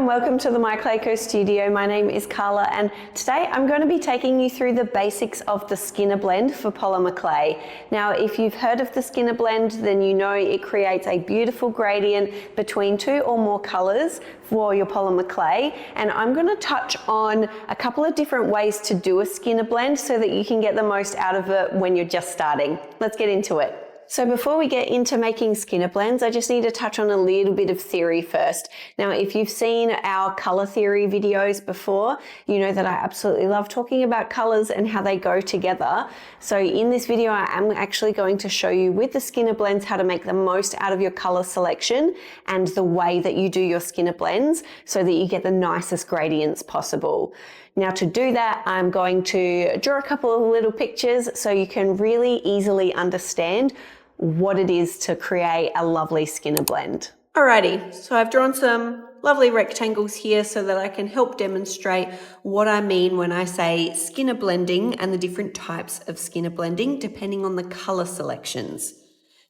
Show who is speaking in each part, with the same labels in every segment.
Speaker 1: and welcome to the MyClayCo studio. My name is Carla and today I'm going to be taking you through the basics of the Skinner Blend for polymer clay. Now if you've heard of the Skinner Blend, then you know it creates a beautiful gradient between two or more colours for your polymer clay, and I'm going to touch on a couple of different ways to do a Skinner Blend so that you can get the most out of it when you're just starting. Let's get into it. So before we get into making Skinner blends, I just need to touch on a little bit of theory first. Now, if you've seen our color theory videos before, you know that I absolutely love talking about colors and how they go together. So in this video, I am actually going to show you with the Skinner blends how to make the most out of your color selection and the way that you do your Skinner blends so that you get the nicest gradients possible. Now to do that, I'm going to draw a couple of little pictures so you can really easily understand what it is to create a lovely Skinner blend. Alrighty, so I've drawn some lovely rectangles here so that I can help demonstrate what I mean when I say Skinner blending and the different types of Skinner blending depending on the color selections.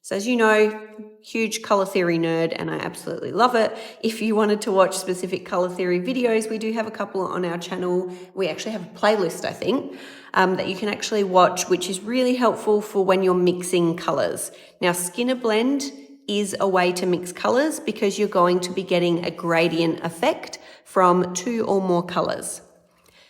Speaker 1: So as you know, huge color theory nerd and I absolutely love it. If you wanted to watch specific color theory videos, we do have a couple on our channel. We actually have a playlist, I think, that you can actually watch, which is really helpful for when you're mixing colors. Now, Skinner Blend is a way to mix colors because you're going to be getting a gradient effect from two or more colors.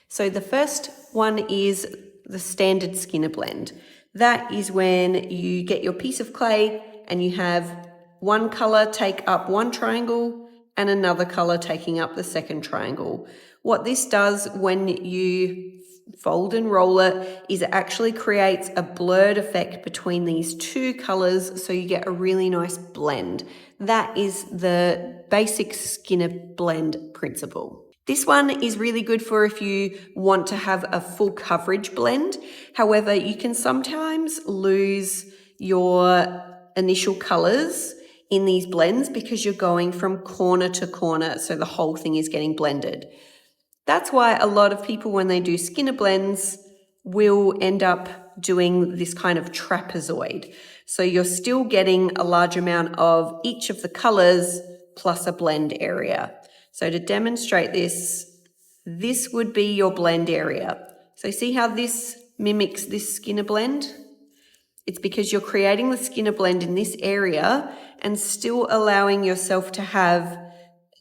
Speaker 1: So the first one is the standard Skinner Blend. That is when you get your piece of clay and you have one color take up one triangle and another color taking up the second triangle. What this does when you fold and roll it is it actually creates a blurred effect between these two colors, so you get a really nice blend. That is the basic Skinner Blend principle. This one is really good for if you want to have a full coverage blend. However, you can sometimes lose your initial colors in these blends because you're going from corner to corner, so the whole thing is getting blended. That's why a lot of people, when they do Skinner blends, will end up doing this kind of trapezoid. So you're still getting a large amount of each of the colors plus a blend area. So to demonstrate this, this would be your blend area. So see how this mimics this Skinner blend? It's because you're creating the Skinner blend in this area and still allowing yourself to have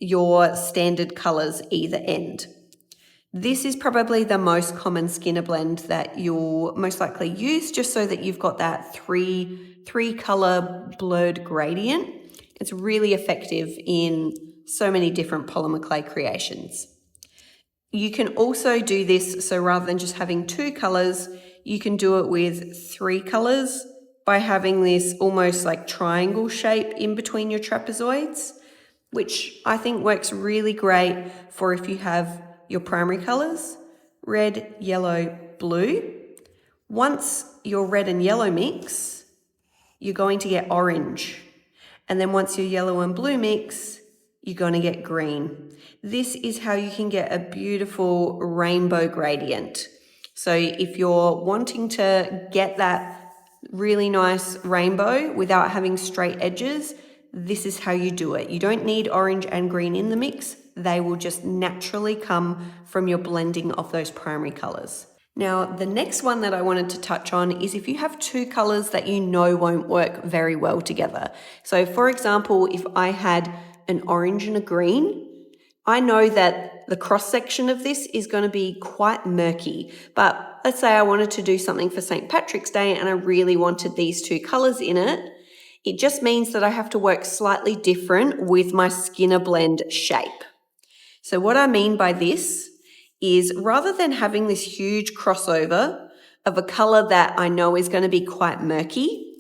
Speaker 1: your standard colors either end. This is probably the most common Skinner blend that you'll most likely use, just so that you've got that three color blurred gradient. It's really effective in so many different polymer clay creations. You can also do this, so rather than just having two colors, you can do it with three colors by having this almost like triangle shape in between your trapezoids, which I think works really great for if you have your primary colors, red, yellow, blue. Once your red and yellow mix, you're going to get orange. And then once your yellow and blue mix, you're going to get green. This is how you can get a beautiful rainbow gradient. So if you're wanting to get that really nice rainbow without having straight edges, this is how you do it. You don't need orange and green in the mix. They will just naturally come from your blending of those primary colors. Now, the next one that I wanted to touch on is if you have two colors that you know won't work very well together. So for example, if I had an orange and a green, I know that the cross section of this is going to be quite murky, but let's say I wanted to do something for St. Patrick's Day and I really wanted these two colors in it. It just means that I have to work slightly different with my Skinner blend shape. So what I mean by this is rather than having this huge crossover of a color that I know is going to be quite murky,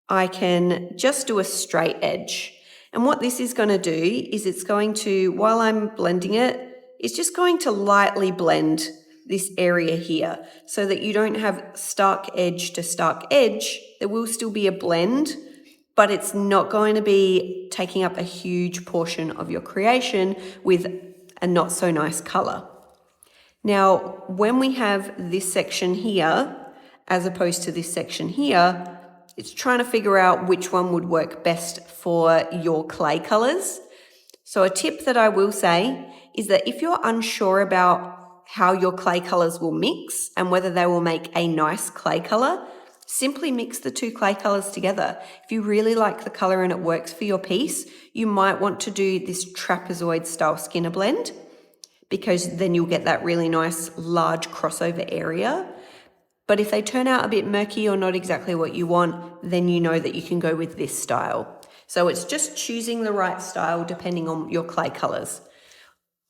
Speaker 1: I can just do a straight edge. And what this is going to do is it's going to, while I'm blending it, it's just going to lightly blend this area here so that you don't have stark edge to stark edge. There will still be a blend, but it's not going to be taking up a huge portion of your creation with a not so nice color. Now, when we have this section here, as opposed to this section here, it's trying to figure out which one would work best for your clay colors. So a tip that I will say is that if you're unsure about how your clay colors will mix and whether they will make a nice clay color, simply mix the two clay colors together. If you really like the color and it works for your piece, you might want to do this trapezoid style Skinner blend, because then you'll get that really nice large crossover area. But if they turn out a bit murky or not exactly what you want, then you know that you can go with this style. So it's just choosing the right style depending on your clay colors.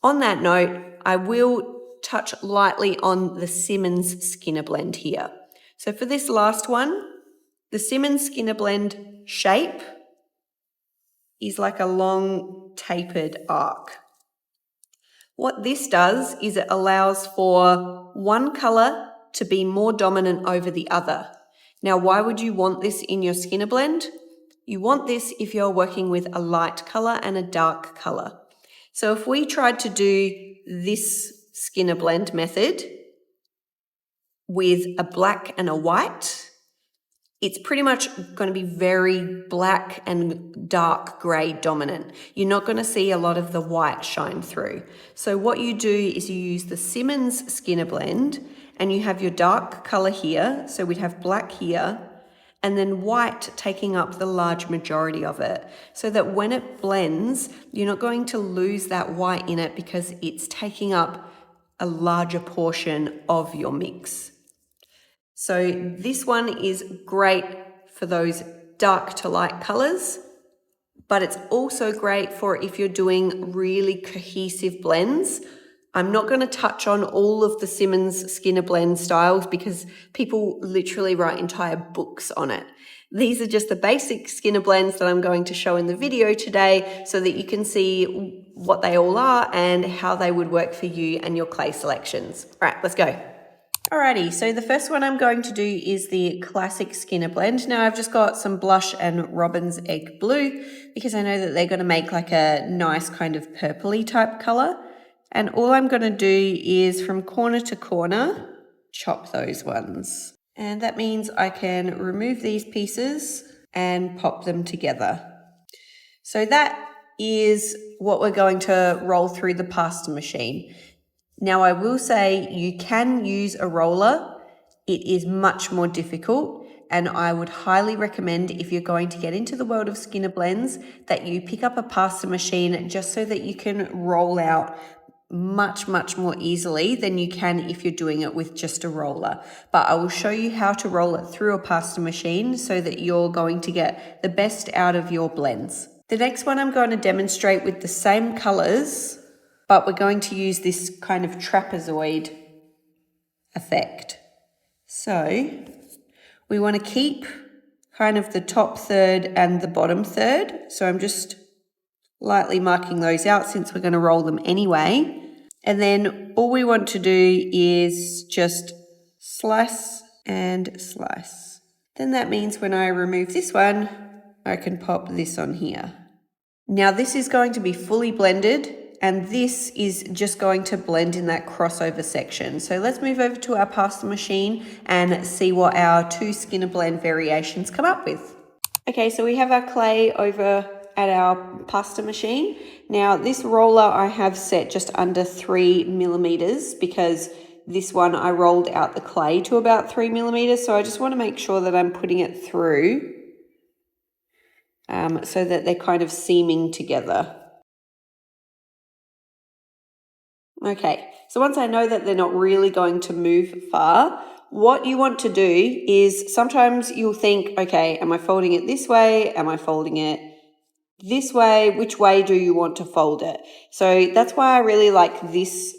Speaker 1: On that note, I will touch lightly on the Simmons Skinner Blend here. So for this last one, the Simmons Skinner Blend shape is like a long tapered arc. What this does is it allows for one color to be more dominant over the other. Now, why would you want this in your Skinner Blend? You want this if you're working with a light color and a dark color. So if we tried to do this Skinner Blend method with a black and a white, it's pretty much going to be very black and dark grey dominant. You're not going to see a lot of the white shine through. So what you do is you use the Simmons Skinner Blend and you have your dark colour here. So we'd have black here and then white taking up the large majority of it. So that when it blends, you're not going to lose that white in it because it's taking up a larger portion of your mix. So this one is great for those dark to light colors, but it's also great for if you're doing really cohesive blends. I'm not going to touch on all of the Simmons Skinner Blend styles because people literally write entire books on it. These are just the basic Skinner blends that I'm going to show in the video today so that you can see what they all are and how they would work for you and your clay selections. All right, let's go. Alrighty, so the first one I'm going to do is the classic Skinner Blend. Now I've just got some blush and Robin's Egg Blue because I know that they're going to make like a nice kind of purpley type colour. And all I'm going to do is from corner to corner, chop those ones. And that means I can remove these pieces and pop them together. So that is what we're going to roll through the pasta machine. Now I will say you can use a roller. It is much more difficult and I would highly recommend if you're going to get into the world of Skinner blends that you pick up a pasta machine just so that you can roll out much more easily than you can if you're doing it with just a roller. But I will show you how to roll it through a pasta machine so that you're going to get the best out of your blends. The next one I'm going to demonstrate with the same colors, but we're going to use this kind of trapezoid effect. So we want to keep kind of the top third and the bottom third. So I'm just lightly marking those out since we're going to roll them anyway. And then all we want to do is just slice and slice. Then that means when I remove this one, I can pop this on here. Now this is going to be fully blended and this is just going to blend in that crossover section. So let's move over to our pasta machine and see what our two Skinner Blend variations come up with. Okay, so we have our clay over at our pasta machine. Now this roller I have set just under 3 millimeters because this one I rolled out the clay to about 3 millimeters. So I just want to make sure that I'm putting it through so that they're kind of seaming together. Okay, so once I know that they're not really going to move far, what you want to do is sometimes you'll think, okay, am I folding it this way? Am I folding it this way? Which way do you want to fold it? So that's why I really like this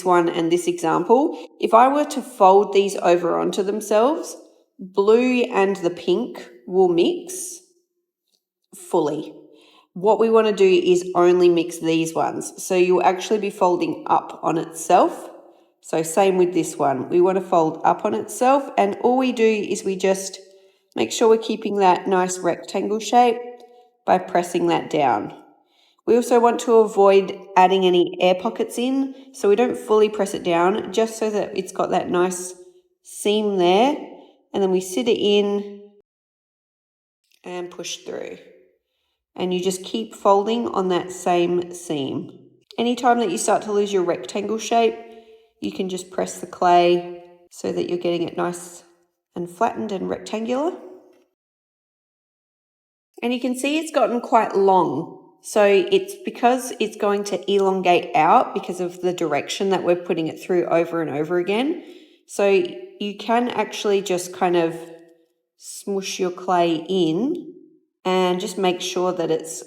Speaker 1: one and this example. If I were to fold these over onto themselves, blue and the pink will mix fully. What we want to do is only mix these ones. So you'll actually be folding up on itself. So same with this one. We want to fold up on itself and all we do is we just make sure we're keeping that nice rectangle shape by pressing that down. We also want to avoid adding any air pockets in, so we don't fully press it down, just so that it's got that nice seam there, and then we sit it in and push through. and you just keep folding on that same seam. Anytime that you start to lose your rectangle shape, you can just press the clay so that you're getting it nice and flattened and rectangular. And you can see it's gotten quite long. So it's because it's going to elongate out because of the direction that we're putting it through over and over again. So you can actually just kind of smush your clay in and just make sure that it's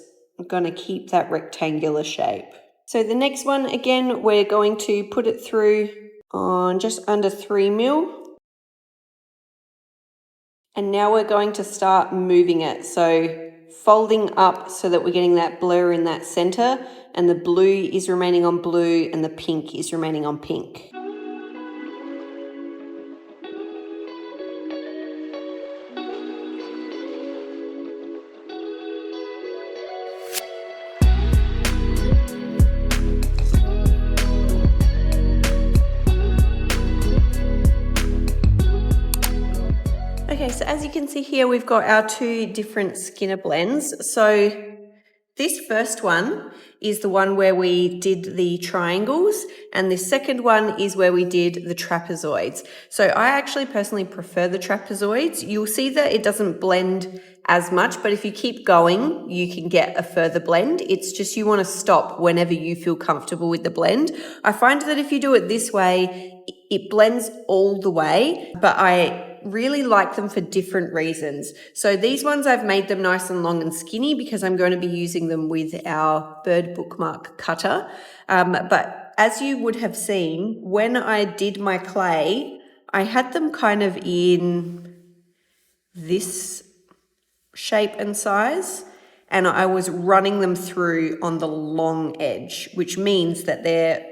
Speaker 1: going to keep that rectangular shape. So the next one, again, we're going to put it through on just under 3 mil. And now we're going to start moving it. So folding up so that we're getting that blur in that center, and the blue is remaining on blue and the pink is remaining on pink. Okay, so as you can see here, we've got our two different Skinner blends. So this first one is the one where we did the triangles, and the second one is where we did the trapezoids. So I actually personally prefer the trapezoids. You'll see that it doesn't blend as much, but if you keep going, you can get a further blend. It's just you want to stop whenever you feel comfortable with the blend. I find that if you do it this way, it blends all the way, but I really like them for different reasons. So these ones, I've made them nice and long and skinny because I'm going to be using them with our bird bookmark cutter. But as you would have seen, when I did my clay, I had them kind of in this shape and size, and I was running them through on the long edge, which means that they're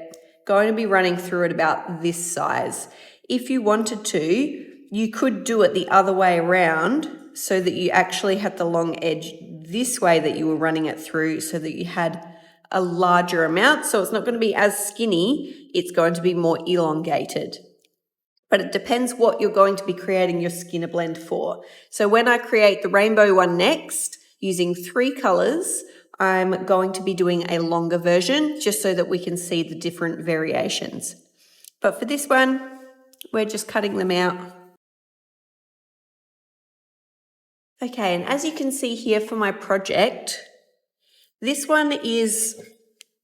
Speaker 1: going to be running through at about this size. If you wanted to, you could do it the other way around so that you actually had the long edge this way that you were running it through, so that you had a larger amount. So it's not going to be as skinny, it's going to be more elongated. But it depends what you're going to be creating your Skinner blend for. So when I create the rainbow one next, using 3 colors, I'm going to be doing a longer version just so that we can see the different variations. But for this one, we're just cutting them out. Okay, and as you can see here for my project, this one is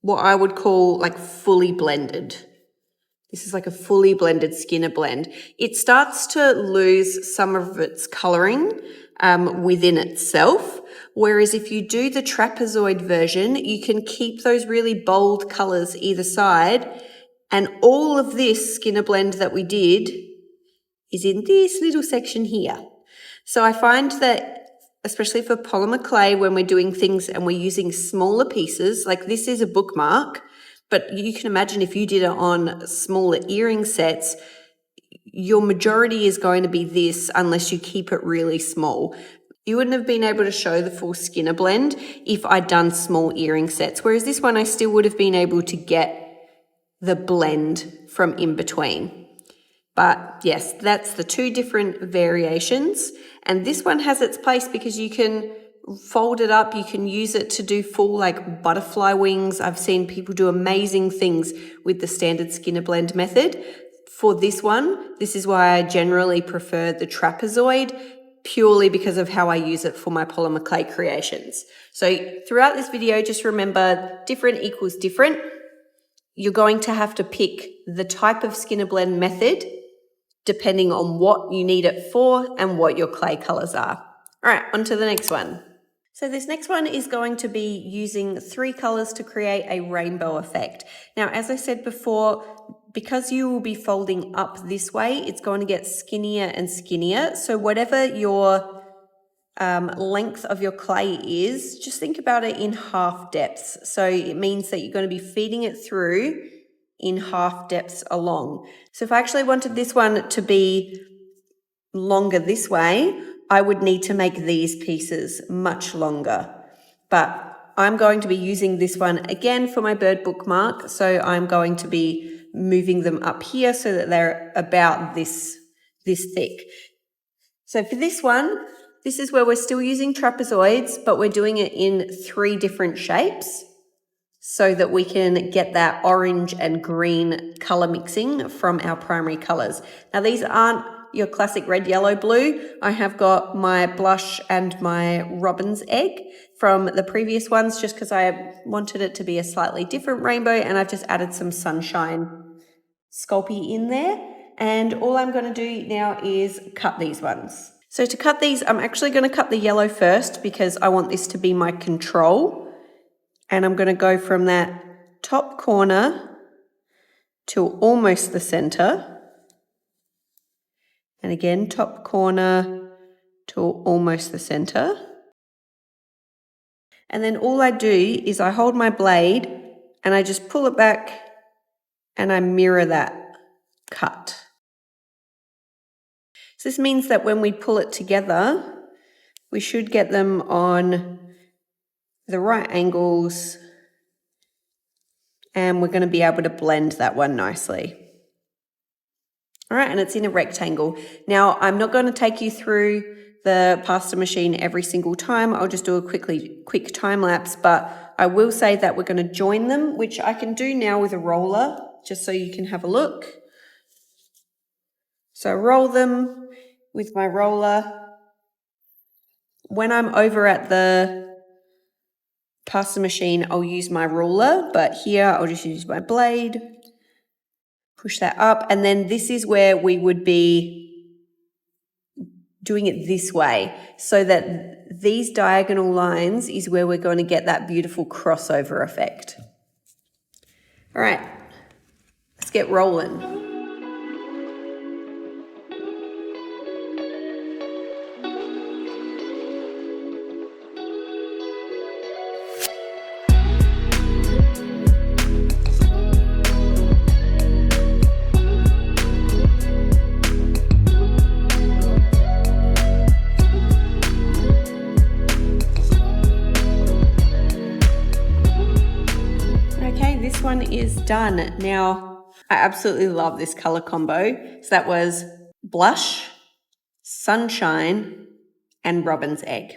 Speaker 1: what I would call like fully blended. This is like a fully blended Skinner blend. It starts to lose some of its colouring within itself, whereas if you do the trapezoid version, you can keep those really bold colours either side, and all of this Skinner blend that we did is in this little section here. So I find that, especially for polymer clay, when we're doing things and we're using smaller pieces, like this is a bookmark, but you can imagine if you did it on smaller earring sets, your majority is going to be this unless you keep it really small. You wouldn't have been able to show the full Skinner blend if I'd done small earring sets, whereas this one I still would have been able to get the blend from in between. But yes, that's the 2 different variations. And this one has its place because you can fold it up. You can use it to do full like butterfly wings. I've seen people do amazing things with the standard Skinner blend method. For this one, this is why I generally prefer the trapezoid, purely because of how I use it for my polymer clay creations. So throughout this video, just remember different equals different. You're going to have to pick the type of Skinner blend method depending on what you need it for and what your clay colors are. All right, on to the next one. So this next one is going to be using 3 colors to create a rainbow effect. Now, as I said before, because you will be folding up this way, it's going to get skinnier and skinnier. So whatever your length of your clay is, just think about it in half depths. So it means that you're going to be feeding it through in half depths along. So if I actually wanted this one to be longer this way, I would need to make these pieces much longer. But I'm going to be using this one again for my bird bookmark. So I'm going to be moving them up here so that they're about this thick. So for this one, This is where we're still using trapezoids, but we're doing it in 3 different shapes so that we can get that orange and green color mixing from our primary colors. Now these aren't your classic red, yellow, blue. I have got my blush and my robin's egg from the previous ones just because I wanted it to be a slightly different rainbow, and I've just added some sunshine Sculpey in there. And all I'm going to do now is cut these ones. So to cut these, I'm actually going to cut the yellow first because I want this to be my control. And I'm going to go from that top corner to almost the center. And again, top corner to almost the center. And then all I do is I hold my blade and I just pull it back and I mirror that cut. So this means that when we pull it together, we should get them on the right angles, and we're going to be able to blend that one nicely. All right, and it's in a rectangle. Now, I'm not going to take you through the pasta machine every single time. I'll just do a quick time lapse, but I will say that we're going to join them, which I can do now with a roller, just so you can have a look. So roll them with my roller. When I'm over at the pasta machine, I'll use my ruler, but here I'll just use my blade, push that up, and then this is where we would be doing it this way, so that these diagonal lines is where we're going to get that beautiful crossover effect. All right, let's get rolling. This one is done. Now, I absolutely love this color combo. So that was blush, sunshine, and robin's egg.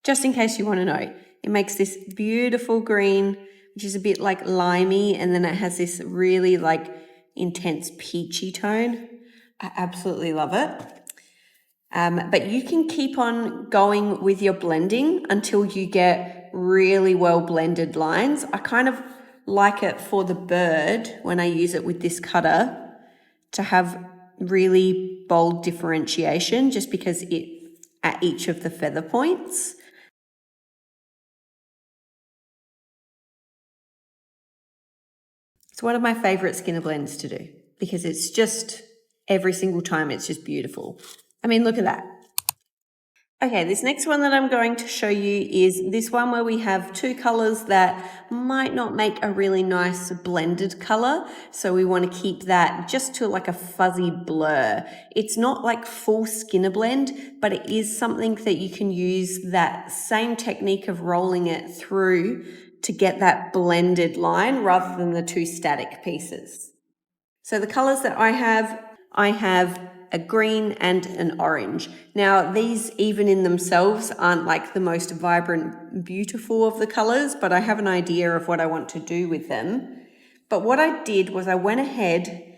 Speaker 1: Just in case you want to know, it makes this beautiful green, which is a bit like limey, and then it has this really like intense peachy tone. I absolutely love it. But you can keep on going with your blending until you get really well blended lines. I kind of like it for the bird when I use it with this cutter to have really bold differentiation, just because it at each of the feather points. It's one of my favorite Skinner blends to do because it's just every single time it's just beautiful. I mean, look at that. Okay, this next one that I'm going to show you is this one where we have 2 colors that might not make a really nice blended color. So we want to keep that just to like a fuzzy blur. It's not like full Skinner blend, but it is something that you can use that same technique of rolling it through to get that blended line rather than the 2 static pieces. So the colors that I have a green and an orange. Now, these even in themselves aren't like the most vibrant, beautiful of the colors, but I have an idea of what I want to do with them. But what I did was I went ahead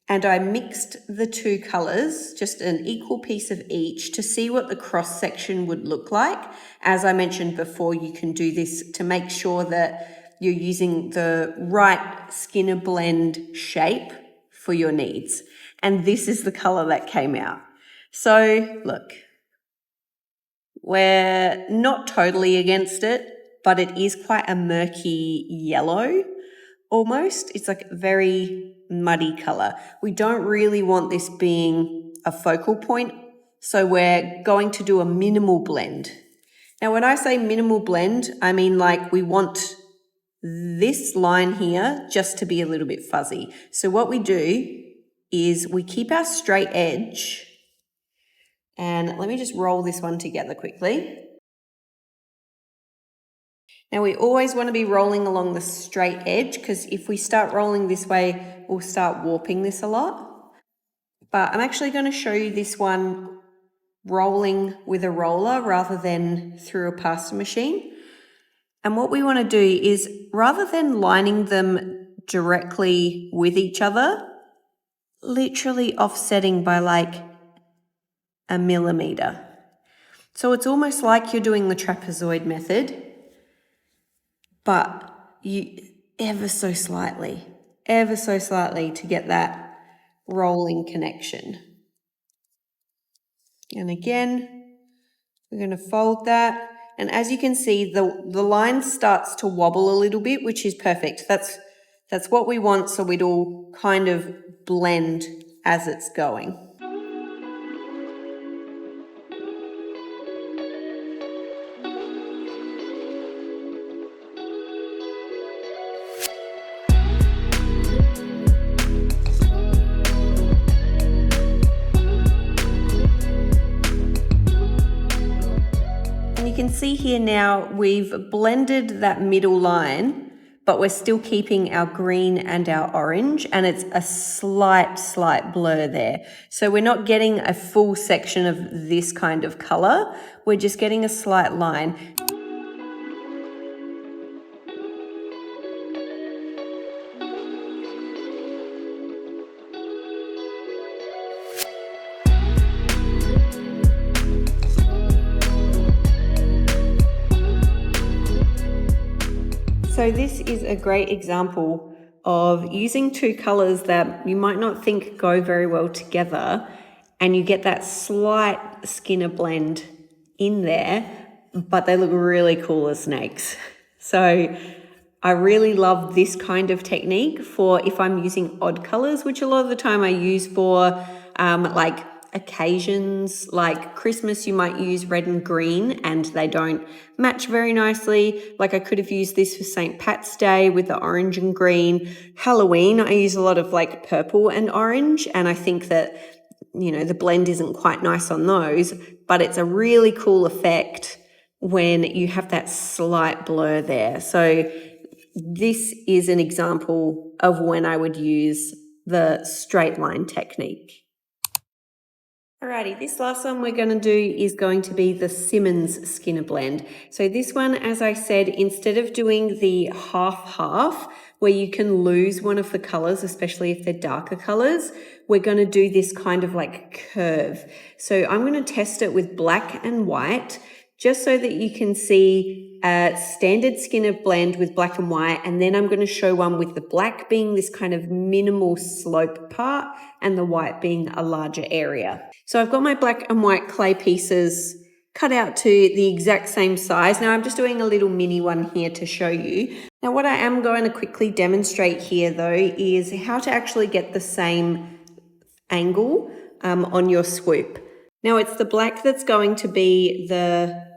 Speaker 1: and I mixed the 2 colors, just an equal piece of each, to see what the cross section would look like. As I mentioned before, you can do this to make sure that you're using the right Skinner blend shape for your needs. And this is the color that came out. So look, we're not totally against it, but it is quite a murky yellow almost. It's like a very muddy color. We don't really want this being a focal point, so we're going to do a minimal blend. Now, when I say minimal blend, I mean like we want this line here just to be a little bit fuzzy. So what we do is we keep our straight edge, and let me just roll this one together quickly. Now we always want to be rolling along the straight edge, because if we start rolling this way, we'll start warping this a lot. But I'm actually going to show you this one rolling with a roller rather than through a pasta machine. And what we want to do is, rather than lining them directly with each other, literally offsetting by like a millimeter. So it's almost like you're doing the trapezoid method, but you ever so slightly to get that rolling connection. And again, we're going to fold that. And as you can see, the line starts to wobble a little bit, which is perfect. That's what we want, so it'll kind of blend as it's going. You can see here now we've blended that middle line, but we're still keeping our green and our orange, and it's a slight blur there. So we're not getting a full section of this kind of color, we're just getting a slight line. So this is a great example of using two colors that you might not think go very well together, and you get that slight Skinner blend in there, but they look really cool as snakes. So I really love this kind of technique for if I'm using odd colors, which a lot of the time I use for like occasions like Christmas. You might use red and green and they don't match very nicely. Like I could have used this for St. Pat's Day with the orange and green. Halloween, I use a lot of like purple and orange, and I think that, you know, the blend isn't quite nice on those, but it's a really cool effect when you have that slight blur there. So this is an example of when I would use the straight line technique. Alrighty, this last one we're going to do is going to be the Simmons Skinner Blend. So this one, as I said, instead of doing the half-half, where you can lose one of the colors, especially if they're darker colors, we're going to do this kind of like curve. So I'm going to test it with black and white, just so that you can see a standard Skinner blend with black and white, and then I'm going to show one with the black being this kind of minimal slope part and the white being a larger area. So I've got my black and white clay pieces cut out to the exact same size. Now I'm just doing a little mini one here to show you. Now what I am going to quickly demonstrate here though is how to actually get the same angle on your swoop. Now it's the black that's going to be the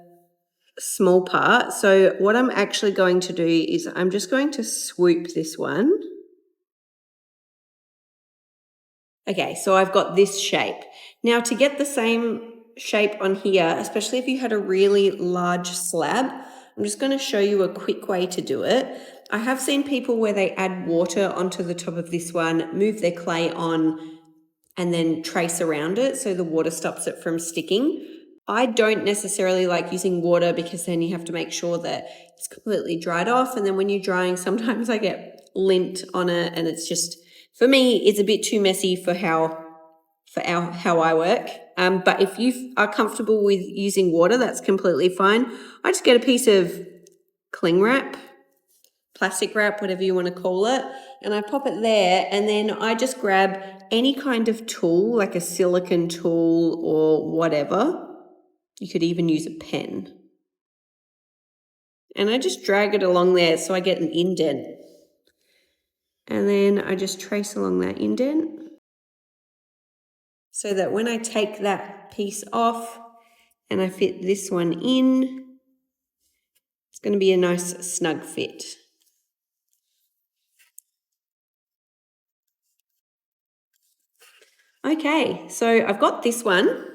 Speaker 1: small part. So what I'm actually going to do is I'm just going to swoop this one. Okay, so I've got this shape. Now to get the same shape on here, especially if you had a really large slab, I'm just going to show you a quick way to do it. I have seen people where they add water onto the top of this one, move their clay on, and then trace around it so the water stops it from sticking. I don't necessarily like using water because then you have to make sure that it's completely dried off, and then when you're drying, sometimes I get lint on it, and it's just, for me, it's a bit too messy for how I work. But if you are comfortable with using water, that's completely fine. I just get a piece of cling wrap, plastic wrap, whatever you want to call it, and I pop it there, and then I just grab any kind of tool, like a silicone tool or whatever. You could even use a pen. And I just drag it along there so I get an indent. And then I just trace along that indent so that when I take that piece off and I fit this one in, it's going to be a nice snug fit. Okay, so I've got this one,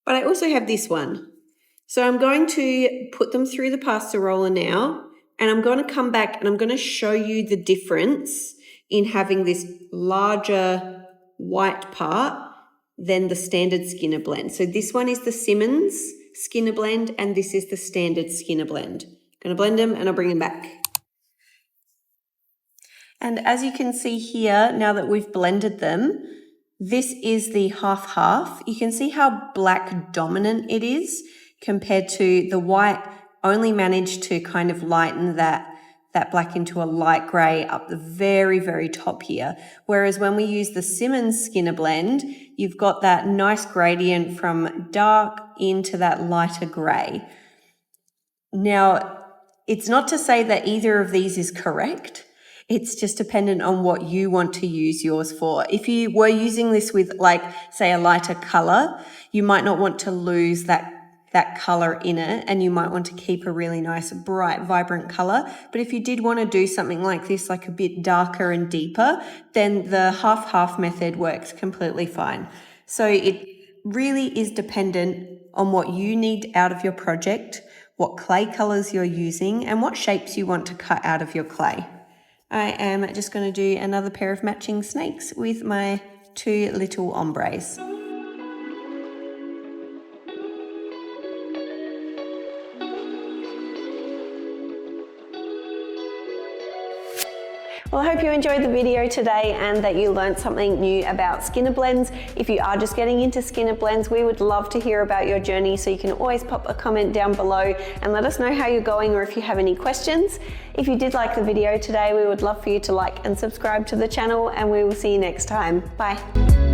Speaker 1: but I also have this one. So I'm going to put them through the pasta roller now, and I'm going to come back and I'm going to show you the difference in having this larger white part than the standard Skinner Blend. So this one is the Simmons Skinner Blend and this is the standard Skinner Blend. I'm going to blend them and I'll bring them back. And as you can see here, now that we've blended them, this is the half-half. You can see how black dominant it is compared to the white only managed to kind of lighten that black into a light grey up the very, very top here. Whereas when we use the Simmons Skinner Blend, you've got that nice gradient from dark into that lighter grey. Now, it's not to say that either of these is correct. It's just dependent on what you want to use yours for. If you were using this with, like, say, a lighter colour, you might not want to lose that colour in it, and you might want to keep a really nice, bright, vibrant colour. But if you did want to do something like this, like a bit darker and deeper, then the half-half method works completely fine. So it really is dependent on what you need out of your project, what clay colours you're using, and what shapes you want to cut out of your clay. I am just going to do another pair of matching snakes with my 2 little ombres. Well, I hope you enjoyed the video today and that you learned something new about Skinner Blends. If you are just getting into Skinner Blends, we would love to hear about your journey, so you can always pop a comment down below and let us know how you're going or if you have any questions. If you did like the video today, we would love for you to like and subscribe to the channel, and we will see you next time. Bye.